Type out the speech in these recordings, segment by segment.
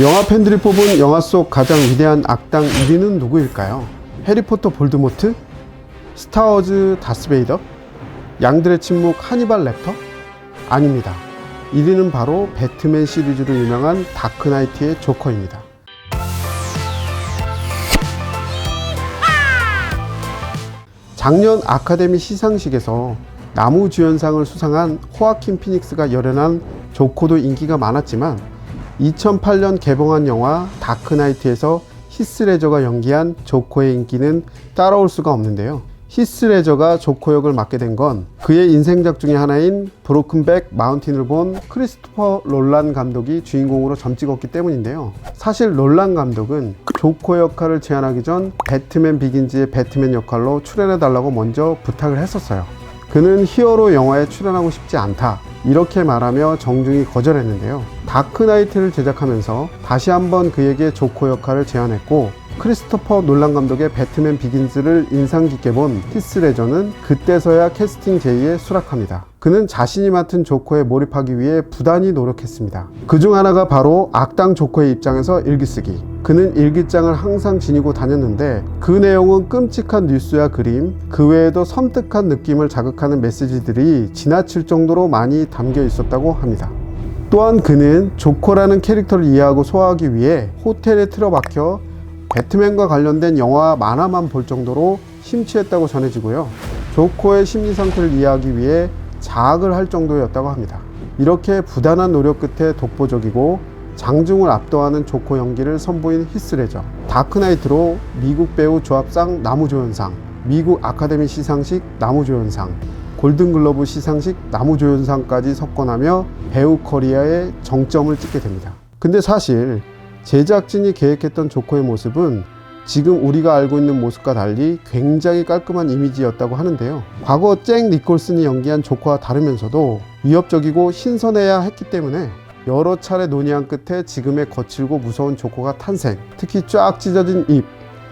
영화 팬들이 뽑은 영화 속 가장 위대한 악당 1위는 누구일까요? 해리포터 볼드모트? 스타워즈 다스베이더? 양들의 침묵 하니발 렉터? 아닙니다. 1위는 바로 배트맨 시리즈로 유명한 다크나이트의 조커입니다. 작년 아카데미 시상식에서 나무주연상을 수상한 호아킨 피닉스가 열연한 조커도 인기가 많았지만 2008년 개봉한 영화 다크나이트에서 히스 레저가 연기한 조커의 인기는 따라올 수가 없는데요. 히스 레저가 조커 역을 맡게 된 건 그의 인생작 중에 하나인 브로큰백 마운틴을 본 크리스토퍼 놀란 감독이 주인공으로 점찍었기 때문인데요. 사실 놀란 감독은 조커 역할을 제안하기 전 배트맨 비긴즈의 배트맨 역할로 출연해달라고 먼저 부탁을 했었어요. 그는 히어로 영화에 출연하고 싶지 않다, 이렇게 말하며 정중히 거절했는데요. 다크나이트를 제작하면서 다시 한번 그에게 조커 역할을 제안했고, 크리스토퍼 놀란 감독의 배트맨 비긴즈를 인상 깊게 본 히스 레저는 그때서야 캐스팅 제의에 수락합니다. 그는 자신이 맡은 조커에 몰입하기 위해 부단히 노력했습니다. 그중 하나가 바로 악당 조커의 입장에서 일기쓰기. 그는 일기장을 항상 지니고 다녔는데 그 내용은 끔찍한 뉴스와 그림, 그 외에도 섬뜩한 느낌을 자극하는 메시지들이 지나칠 정도로 많이 담겨 있었다고 합니다. 또한 그는 조커라는 캐릭터를 이해하고 소화하기 위해 호텔에 틀어박혀 배트맨과 관련된 영화 만화만 볼 정도로 심취했다고 전해지고요. 조커의 심리 상태를 이해하기 위해 자학을 할 정도였다고 합니다. 이렇게 부단한 노력 끝에 독보적이고 장중을 압도하는 조커 연기를 선보인 히스 레저. 다크나이트로 미국 배우 조합상 나무조연상, 미국 아카데미 시상식 나무조연상, 골든글러브 시상식 나무조연상까지 석권하며 배우 커리어에 정점을 찍게 됩니다. 근데 사실 제작진이 계획했던 조커의 모습은 지금 우리가 알고 있는 모습과 달리 굉장히 깔끔한 이미지였다고 하는데요. 과거 잭 니콜슨이 연기한 조커와 다르면서도 위협적이고 신선해야 했기 때문에 여러 차례 논의한 끝에 지금의 거칠고 무서운 조커가 탄생. 특히 쫙 찢어진 입,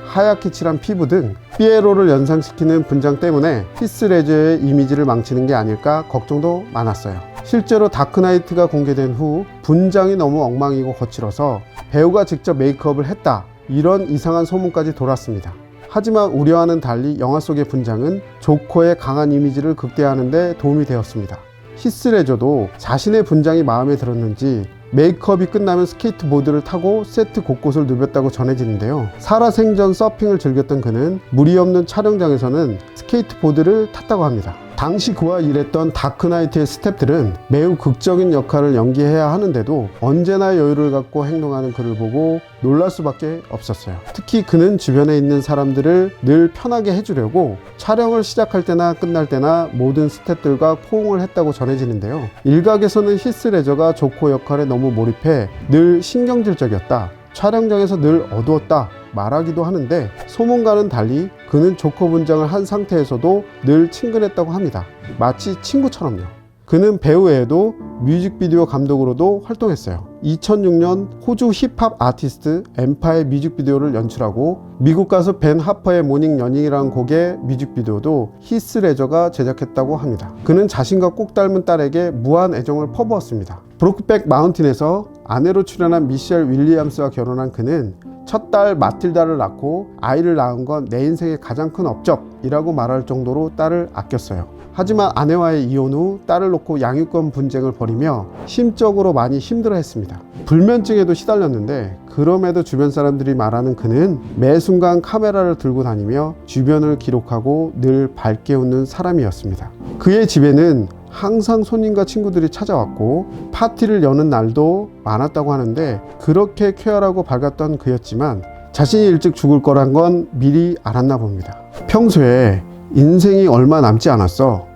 하얗게 칠한 피부 등 피에로를 연상시키는 분장 때문에 히스 레저의 이미지를 망치는 게 아닐까 걱정도 많았어요. 실제로 다크나이트가 공개된 후 분장이 너무 엉망이고 거칠어서 배우가 직접 메이크업을 했다, 이런 이상한 소문까지 돌았습니다. 하지만 우려와는 달리 영화 속의 분장은 조커의 강한 이미지를 극대화하는 데 도움이 되었습니다. 히스 레저도 자신의 분장이 마음에 들었는지 메이크업이 끝나면 스케이트보드를 타고 세트 곳곳을 누볐다고 전해지는데요. 살아생전 서핑을 즐겼던 그는 무리 없는 촬영장에서는 스케이트보드를 탔다고 합니다. 당시 그와 일했던 다크나이트의 스태프들은 매우 극적인 역할을 연기해야 하는데도 언제나 여유를 갖고 행동하는 그를 보고 놀랄 수밖에 없었어요. 특히 그는 주변에 있는 사람들을 늘 편하게 해주려고 촬영을 시작할 때나 끝날 때나 모든 스태프들과 포옹을 했다고 전해지는데요. 일각에서는 히스 레저가 조커 역할에 너무 몰입해 늘 신경질적이었다, 촬영장에서 늘 어두웠다 말하기도 하는데, 소문과는 달리 그는 조커 분장을 한 상태에서도 늘 친근했다고 합니다. 마치 친구처럼요. 그는 배우 외에도 뮤직비디오 감독으로도 활동했어요. 2006년 호주 힙합 아티스트 엠파의 뮤직비디오를 연출하고 미국 가수 벤 하퍼의 모닝 러닝이라는 곡의 뮤직비디오도 히스 레저가 제작했다고 합니다. 그는 자신과 꼭 닮은 딸에게 무한 애정을 퍼부었습니다. 브로크백 마운틴에서 아내로 출연한 미셸 윌리엄스와 결혼한 그는 첫 딸 마틸다를 낳고 아이를 낳은 건 내 인생의 가장 큰 업적이라고 말할 정도로 딸을 아꼈어요. 하지만 아내와의 이혼 후 딸을 놓고 양육권 분쟁을 벌이며 심적으로 많이 힘들어했습니다. 불면증에도 시달렸는데 그럼에도 주변 사람들이 말하는 그는 매 순간 카메라를 들고 다니며 주변을 기록하고 늘 밝게 웃는 사람이었습니다. 그의 집에는 항상 손님과 친구들이 찾아왔고 파티를 여는 날도 많았다고 하는데, 그렇게 쾌활하고 밝았던 그였지만 자신이 일찍 죽을 거란 건 미리 알았나 봅니다. 평소에 인생이 얼마 남지 않았어,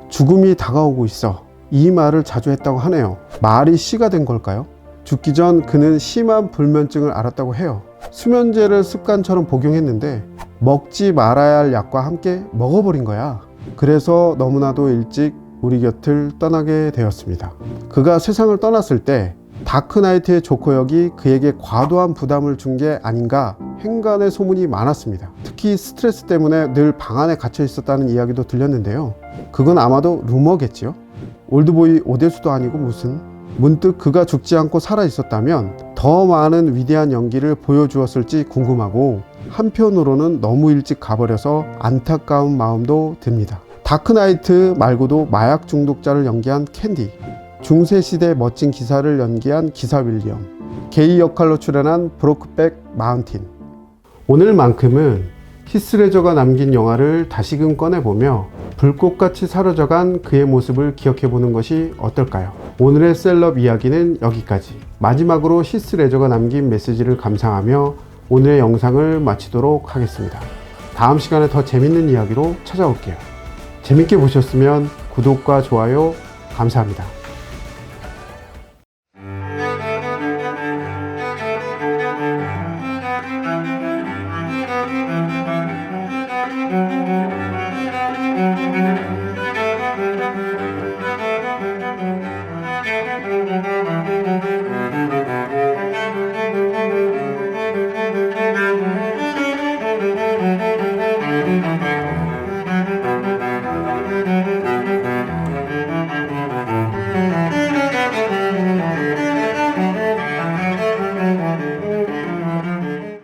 죽음이 다가오고 있어, 이 말을 자주 했다고 하네요. 말이 시가 된 걸까요? 죽기 전 그는 심한 불면증을 앓았다고 해요. 수면제를 습관처럼 복용했는데 먹지 말아야 할 약과 함께 먹어버린 거야. 그래서 너무나도 일찍 우리 곁을 떠나게 되었습니다. 그가 세상을 떠났을 때 다크나이트의 조커 역이 그에게 과도한 부담을 준 게 아닌가 행간의 소문이 많았습니다. 특히 스트레스 때문에 늘 방 안에 갇혀 있었다는 이야기도 들렸는데요. 그건 아마도 루머겠지요. 올드보이 오대수도 아니고 무슨. 문득 그가 죽지 않고 살아 있었다면 더 많은 위대한 연기를 보여주었을지 궁금하고 한편으로는 너무 일찍 가버려서 안타까운 마음도 듭니다. 다크나이트 말고도 마약 중독자를 연기한 캔디, 중세시대 멋진 기사를 연기한 기사 윌리엄, 게이 역할로 출연한 브로크백 마운틴. 오늘만큼은 히스레저가 남긴 영화를 다시금 꺼내보며 불꽃같이 사라져간 그의 모습을 기억해보는 것이 어떨까요? 오늘의 셀럽 이야기는 여기까지. 마지막으로 히스레저가 남긴 메시지를 감상하며 오늘의 영상을 마치도록 하겠습니다. 다음 시간에 더 재밌는 이야기로 찾아올게요. 재밌게 보셨으면 구독과 좋아요 감사합니다.